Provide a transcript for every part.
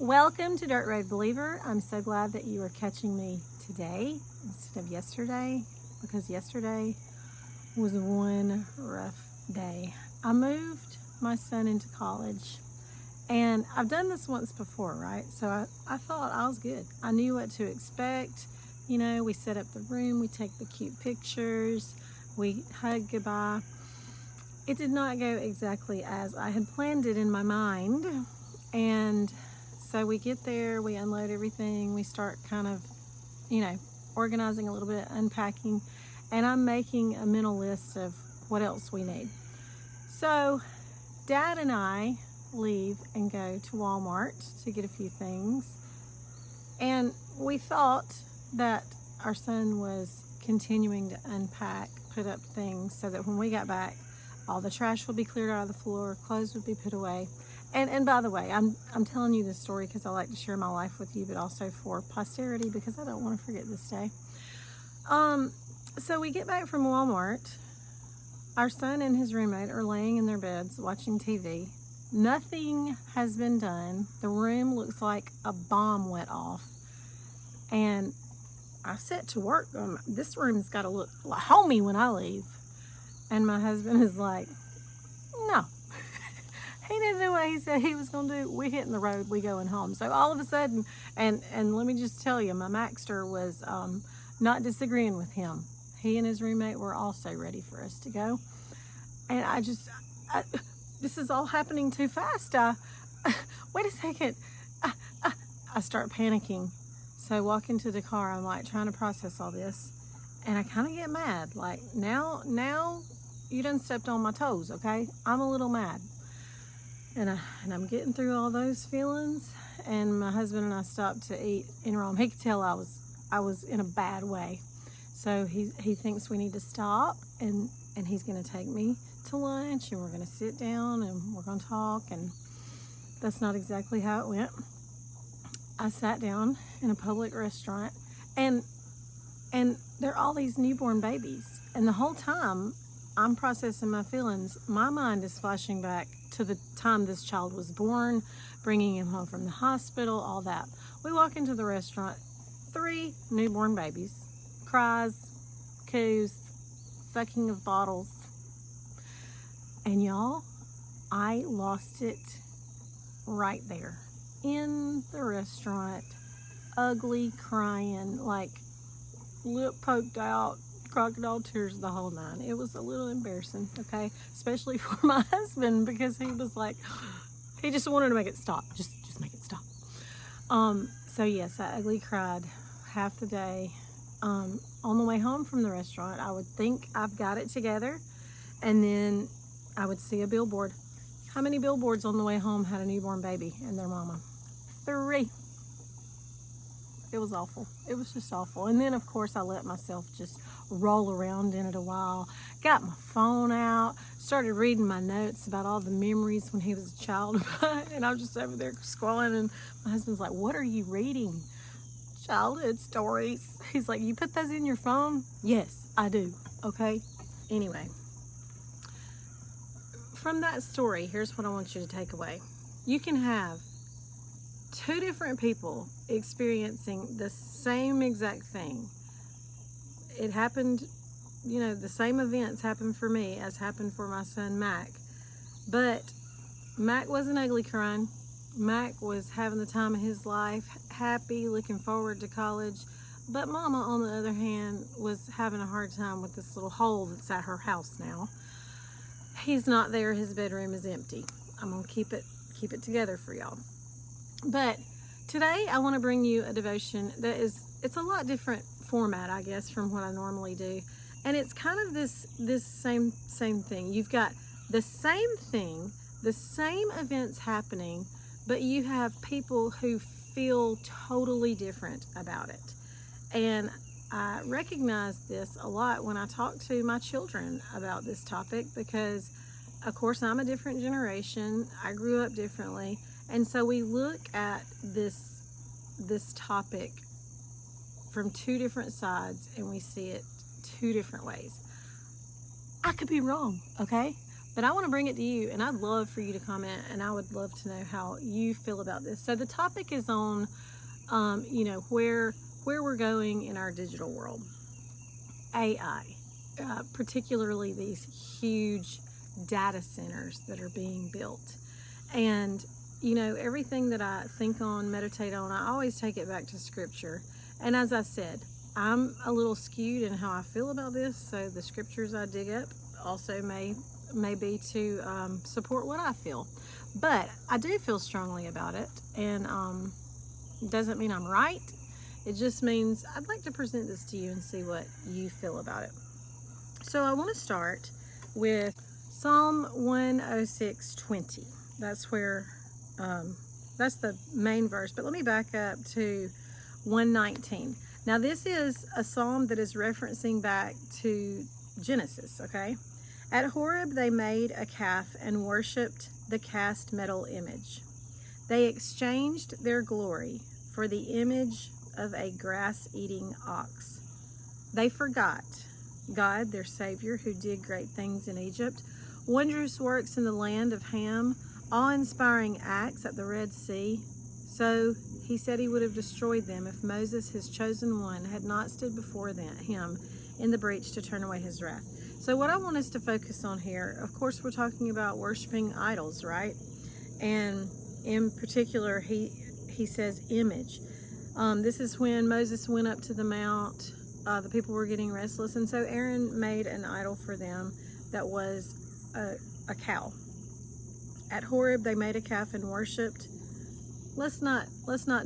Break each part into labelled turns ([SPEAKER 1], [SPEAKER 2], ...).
[SPEAKER 1] Welcome to Dirt Road Believer. I'm so glad that you are catching me today instead of yesterday, because yesterday was one rough day. I moved my son into college, and I've done this once before, right? So I thought I was good. I knew what to expect. You know, we set up the room, we take the cute pictures, we hug goodbye. It did not go exactly as I had planned it in my mind, and so we get there, we unload everything, we start kind of, organizing a little bit, unpacking, and I'm making a mental list of what else we need. So Dad and I leave and go to Walmart to get a few things, and we thought that our son was continuing to unpack, put up things so that when we got back, all the trash would be cleared out of the floor, clothes would be put away. And by the way, I'm telling you this story because I like to share my life with you, but also for posterity because I don't want to forget this day. So we get back from Walmart. Our son and his roommate are laying in their beds watching TV. Nothing has been done. The room looks like a bomb went off. And I set to work. This room's got to look like homey when I leave. And my husband is like, no. He didn't do what he said he was going to do. We hitting the road, we going home. So all of a sudden, and let me just tell you, my Maxter was not disagreeing with him. He and his roommate were also ready for us to go. And this is all happening too fast. Wait a second. I start panicking. So I walk into the car, I'm like trying to process all this. And I kind of get mad. Like, now you done stepped on my toes, okay? I'm a little mad. And I'm getting through all those feelings, and my husband and I stopped to eat in Rome. He could tell I was in a bad way. So he thinks we need to stop, and he's going to take me to lunch, and we're going to sit down, and we're going to talk, and that's not exactly how it went. I sat down in a public restaurant, and there are all these newborn babies, and the whole time I'm processing my feelings, my mind is flashing back to the time this child was born, bringing him home from the hospital, all that. We walk into the restaurant, 3 newborn babies, cries, coos, sucking of bottles. And y'all, I lost it right there in the restaurant, ugly, crying, like lip poked out, crocodile tears, the whole 9. It was a little embarrassing, okay, especially for my husband, because he was like, he just wanted to make it stop, just make it stop. So yes, I ugly cried half the day. On the way home from the restaurant, I would think I've got it together, and then I would see a billboard. How many billboards on the way home had a newborn baby and their mama? 3. It was awful. It was just awful. And then, of course, I let myself just roll around in it a while. Got my phone out, started reading my notes about all the memories when he was a child. And I'm just over there scrolling, and my husband's like, what are you reading? Childhood stories. He's like, you put those in your phone? Yes, I do. Okay? Anyway. From that story, here's what I want you to take away. You can have 2 different people experiencing the same exact thing. It happened, the same events happened for me as happened for my son Mac. But Mac wasn't ugly crying. Mac was having the time of his life, happy, looking forward to college. But Mama, on the other hand, was having a hard time with this little hole that's at her house now. He's not there. His bedroom is empty. I'm going to keep it together for y'all. But today I want to bring you a devotion that it's a lot different format, I guess, from what I normally do. And it's kind of this same thing. You've got the same thing, the same events happening, but you have people who feel totally different about it. And I recognize this a lot when I talk to my children about this topic because, of course, I'm a different generation. I grew up differently. And so we look at this topic from 2 different sides, and we see it 2 different ways. I could be wrong, okay? But I want to bring it to you, and I'd love for you to comment, and I would love to know how you feel about this. So the topic is on, where we're going in our digital world. AI, particularly these huge data centers that are being built. And, everything that I think on, meditate on, I always take it back to scripture. And as I said, I'm a little skewed in how I feel about this, so the scriptures I dig up also may be to support what I feel. But I do feel strongly about it, and doesn't mean I'm right. It just means I'd like to present this to you and see what you feel about it. So I want to start with Psalm 106:20. That's where, that's the main verse. But let me back up to 119. Now this is a psalm that is referencing back to Genesis, okay? At Horeb they made a calf and worshipped the cast metal image. They exchanged their glory for the image of a grass-eating ox. They forgot God, their Savior, who did great things in Egypt, wondrous works in the land of Ham, awe-inspiring acts at the Red Sea. So he said he would have destroyed them if Moses, his chosen one, had not stood before him in the breach to turn away his wrath. So what I want us to focus on here, of course, we're talking about worshiping idols, right? And in particular, he says image. This is when Moses went up to the mount. The people were getting restless, and so Aaron made an idol for them that was a cow. At Horeb, they made a calf and worshipped. Let's not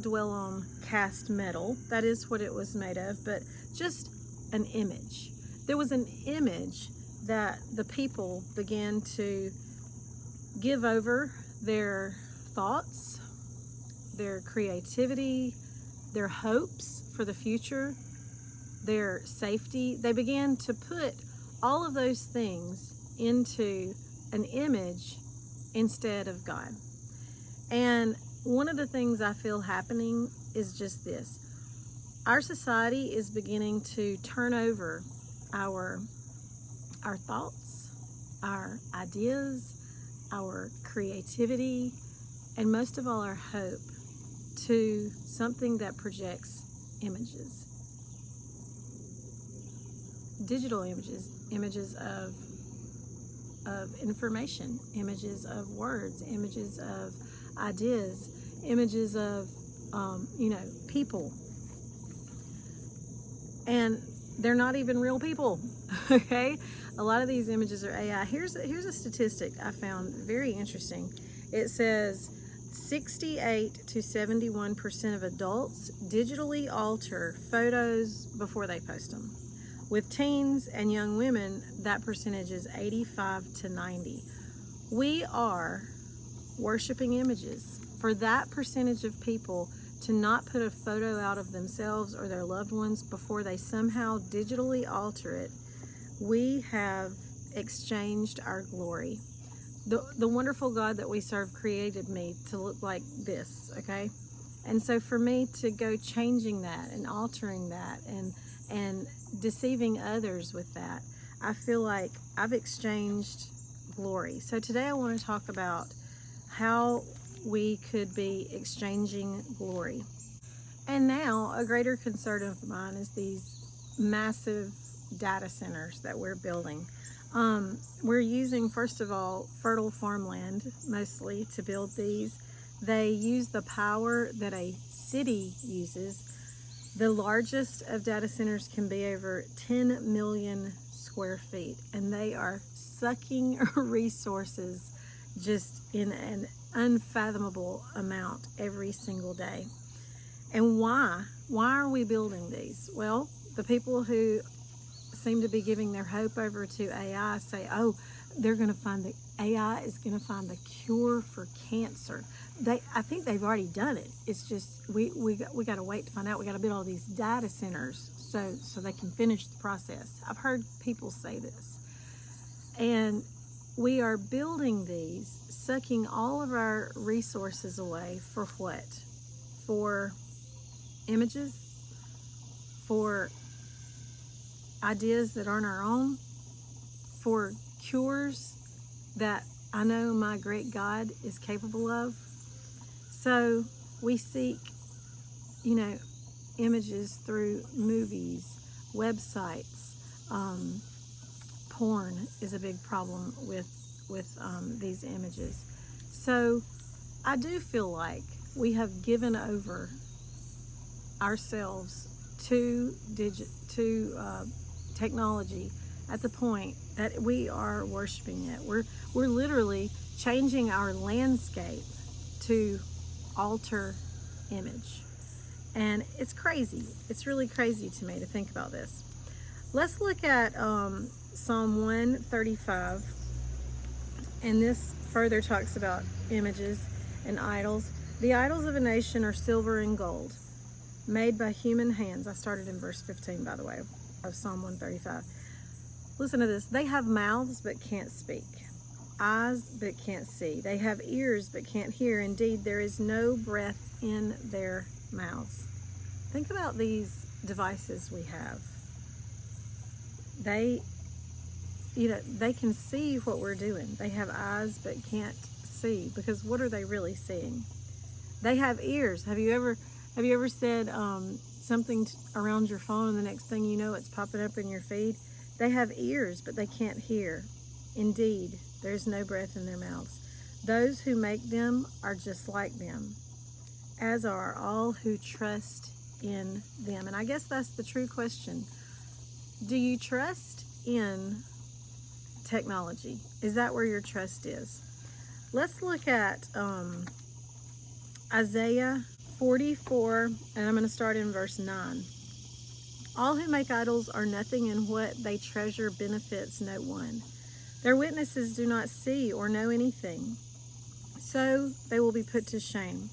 [SPEAKER 1] dwell on cast metal. That is what it was made of, but just an image. There was an image that the people began to give over their thoughts, their creativity, their hopes for the future, their safety. They began to put all of those things into an image instead of God. And one of the things I feel happening is just this. Our society is beginning to turn over our thoughts, our ideas, our creativity, and most of all our hope to something that projects images. Digital images of information, images of words, images of ideas, images of people. And they're not even real people, okay? A lot of these images are AI. Here's a statistic I found very interesting. It says 68 to 71% of adults digitally alter photos before they post them. With teens and young women, that percentage is 85 to 90. We are worshiping images. For that percentage of people to not put a photo out of themselves or their loved ones before they somehow digitally alter it, we have exchanged our glory. The wonderful God that we serve created me to look like this, okay? And so for me to go changing that and altering that and deceiving others with that, I feel like I've exchanged glory. So today I want to talk about how we could be exchanging glory. And now a greater concern of mine is these massive data centers that we're building. We're using, first of all, fertile farmland mostly to build these. They use the power that a city uses. The largest of data centers can be over 10 million square feet, and they are sucking resources just in an unfathomable amount every single day. And why? Why are we building these? Well, the people who seem to be giving their hope over to AI say, oh, AI is going to find the cure for cancer. I think they've already done it. It's just we got to wait to find out. We got to build all these data centers so they can finish the process. I've heard people say this, and we are building these, sucking all of our resources away for what? For images, for ideas that aren't our own, for cures that I know my great God is capable of. So we seek, images through movies, websites. Porn is a big problem with these images. So I do feel like we have given over ourselves to technology at the point that we are worshiping it. We're literally changing our landscape to altar image. And it's crazy. It's really crazy to me to think about this. Let's look at Psalm 135. And this further talks about images and idols. The idols of a nation are silver and gold, made by human hands. I started in verse 15, by the way, of Psalm 135. Listen to this. They have mouths but can't speak, eyes but can't see. They have ears but can't hear. Indeed, there is no breath in their mouths. Think about these devices we have. They can see what we're doing. They have eyes but can't see, because what are they really seeing? They have ears. Have you ever said something around your phone and the next thing you know it's popping up in your feed? They have ears but they can't hear. Indeed, there's no breath in their mouths. Those who make them are just like them, as are all who trust in them. And I guess that's the true question. Do you trust in technology? Is that where your trust is? Let's look at Isaiah 44, and I'm going to start in verse 9. All who make idols are nothing, and what they treasure benefits no one. Their witnesses do not see or know anything, so they will be put to shame.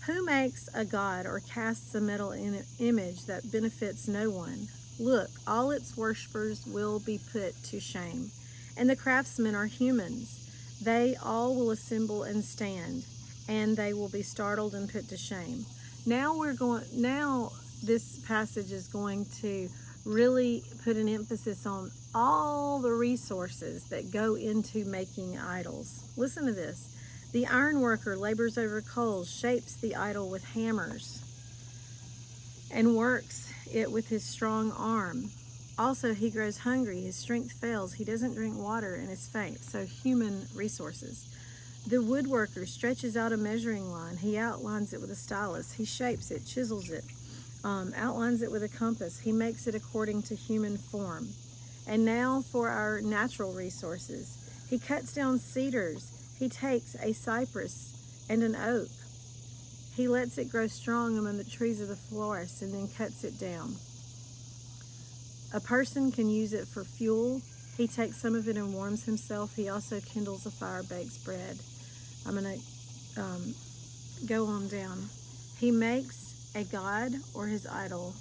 [SPEAKER 1] Who makes a god or casts a metal image that benefits no one? Look, all its worshippers will be put to shame. And the craftsmen are humans. They all will assemble and stand, and they will be startled and put to shame. Now this passage is going to really put an emphasis on all the resources that go into making idols. Listen to this. The iron worker labors over coals, shapes the idol with hammers, and works it with his strong arm. Also, he grows hungry, his strength fails, he doesn't drink water, and is faint. So, human resources. The woodworker stretches out a measuring line. He outlines it with a stylus. He shapes it, chisels it, outlines it with a compass. He makes it according to human form. And now for our natural resources. He cuts down cedars. He takes a cypress and an oak. He lets it grow strong among the trees of the forest and then cuts it down. A person can use it for fuel. He takes some of it and warms himself. He also kindles a fire, bakes bread. I'm going to go on down. He makes a god or his idol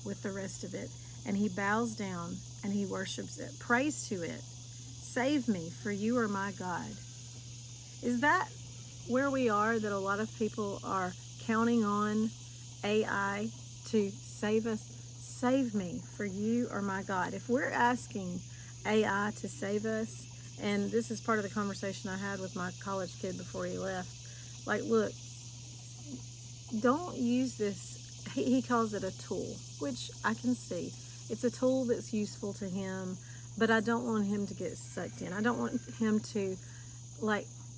[SPEAKER 1] with the rest of it, and he bows down and he worships it. Prays to it. Save me, for you are my God. Is that where we are, that a lot of people are counting on AI to save us? Save me, for you are my God. If we're asking AI to save us, and this is part of the conversation I had with my college kid before he left, like, look, don't use this. He calls it a tool, which I can see. It's a tool that's useful to him, but I don't want him to get sucked in. I don't want him to,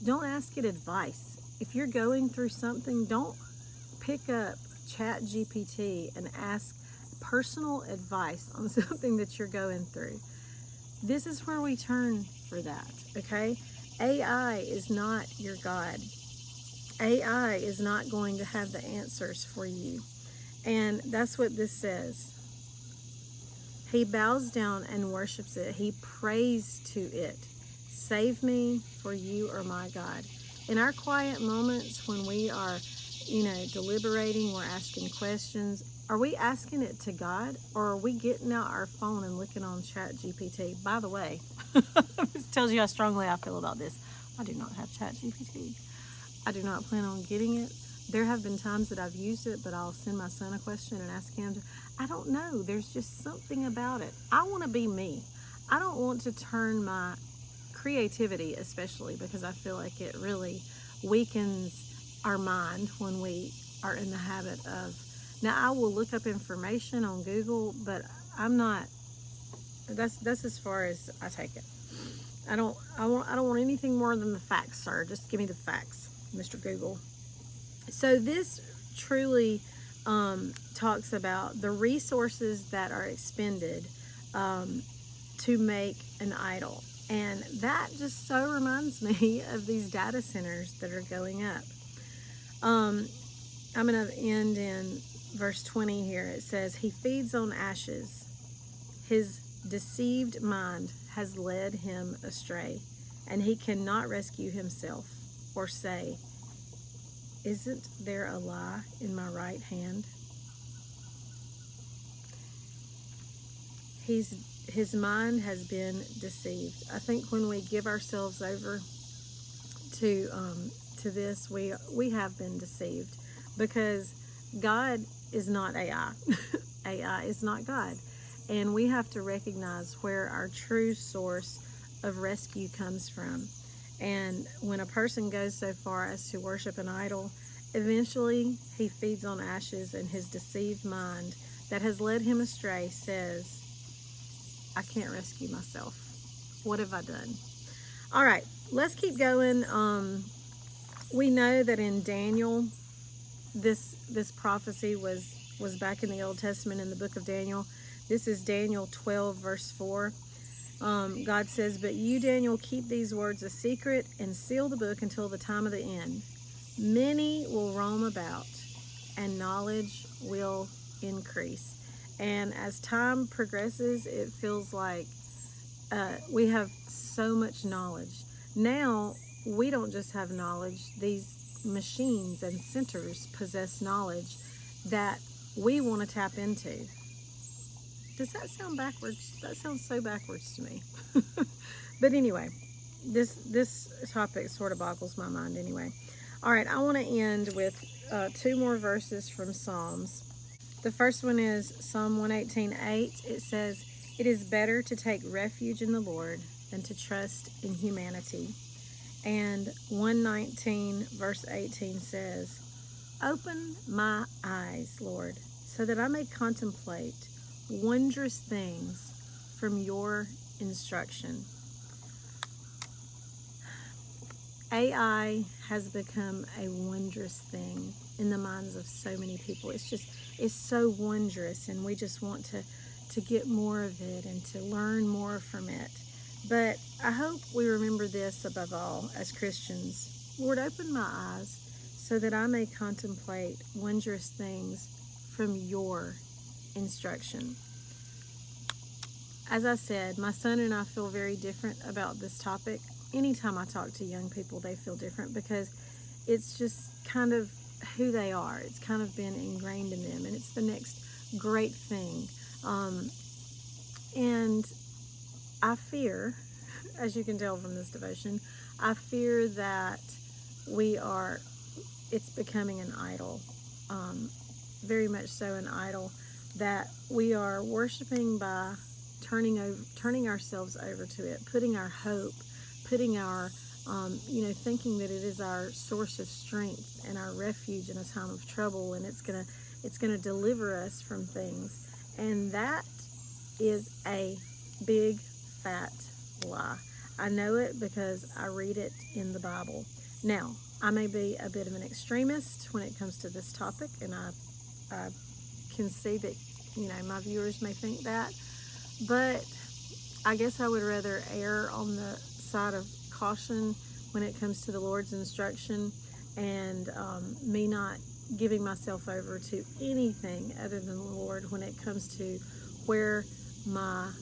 [SPEAKER 1] don't ask it advice. If you're going through something, don't pick up ChatGPT and ask personal advice on something that you're going through. This is where we turn for that, okay? AI is not your God. AI is not going to have the answers for you. And that's what this says. He bows down and worships it. He prays to it. Save me, for you are my God. In our quiet moments when we are, deliberating, we're asking questions, are we asking it to God, or are we getting out our phone and looking on ChatGPT? By the way, this tells you how strongly I feel about this. I do not have ChatGPT. I do not plan on getting it. There have been times that I've used it, but I'll send my son a question and ask him to, I don't know. There's just something about it. I want to be me. I don't want to turn my creativity especially, because I feel like it really weakens our mind when we are in the habit of, now I will look up information on Google, but I'm not, that's as far as I take it. I don't want anything more than the facts, sir. Just give me the facts, Mr. Google. So this truly talks about the resources that are expended to make an idol. And that just so reminds me of these data centers that are going up. I'm going to end in verse 20 here. It says, he feeds on ashes. His deceived mind has led him astray, and he cannot rescue himself or say, isn't there a lie in my right hand? His mind has been deceived. I think when we give ourselves over to this, we have been deceived, because God is not AI. AI is not God. And we have to recognize where our true source of rescue comes from. And when a person goes so far as to worship an idol, eventually he feeds on ashes, and his deceived mind that has led him astray says, I can't rescue myself. What have I done? All right, let's keep going. We know that in Daniel, this prophecy was back in the Old Testament in the book of Daniel. This is Daniel 12, verse 4. God says, but you, Daniel, keep these words a secret and seal the book until the time of the end. Many will roam about, and knowledge will increase. And as time progresses, it feels like we have so much knowledge. Now, we don't just have knowledge. These machines and centers possess knowledge that we want to tap into. Does that sound backwards? That sounds so backwards to me. But anyway, this topic sort of boggles my mind anyway. All right, I want to end with 2 more verses from Psalms. The first one is Psalm 118:8. It says, it is better to take refuge in the Lord than to trust in humanity. And 119 verse 18 says, open my eyes, Lord, so that I may contemplate wondrous things from your instruction. AI has become a wondrous thing in the minds of so many people. It's so wondrous, and we just want to get more of it and to learn more from it. But I hope we remember this above all as Christians. Lord, open my eyes so that I may contemplate wondrous things from your instruction. As I said, my son and I feel very different about this topic. Anytime I talk to young people, they feel different, because it's just kind of who they are. It's kind of been ingrained in them, and it's the next great thing. And I fear, as you can tell from this devotion, I fear that it's becoming an idol, very much so an idol that we are worshiping by turning ourselves over to it, putting our hope, putting our, thinking that it is our source of strength and our refuge in a time of trouble, and it's gonna deliver us from things. And that is a big fat lie. I know it because I read it in the Bible. Now, I may be a bit of an extremist when it comes to this topic, and I can see that, my viewers may think that, but I guess I would rather err on the side of caution when it comes to the Lord's instruction, and me not giving myself over to anything other than the Lord when it comes to where my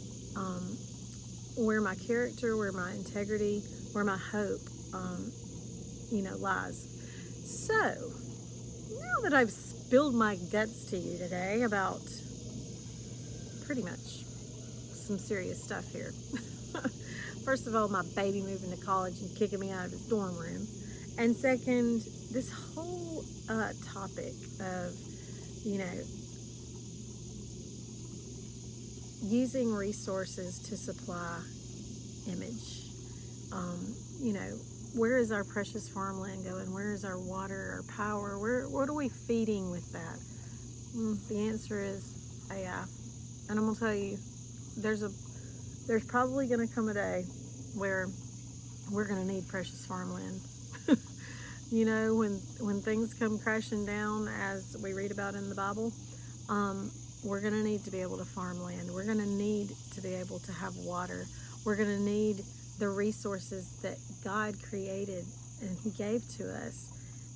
[SPEAKER 1] character, where my integrity, where my hope, lies. So, now that I've spilled my guts to you today about pretty much some serious stuff here. First of all, my baby moving to college and kicking me out of his dorm room. And second, this whole topic of, using resources to supply image. You know, where is our precious farmland going? Where is our water, our power? What are we feeding with that? The answer is AI. And I'm gonna tell you, there's probably gonna come a day where we're gonna need precious farmland. You know, when things come crashing down, as we read about in the Bible, we're going to need to be able to farm land. We're going to need to be able to have water. We're going to need the resources that God created and He gave to us.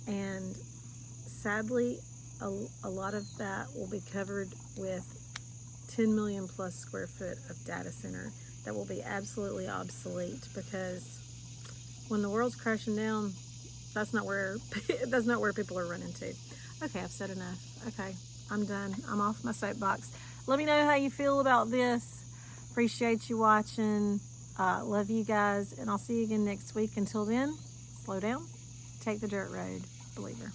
[SPEAKER 1] And sadly, a lot of that will be covered with 10 million plus square foot of data center that will be absolutely obsolete, because when the world's crashing down, that's not where people are running to. Okay, I've said enough. Okay, I'm done. I'm off my soapbox. Let me know how you feel about this. Appreciate you watching. Love you guys, and I'll see you again next week. Until then, slow down. Take the dirt road, believer.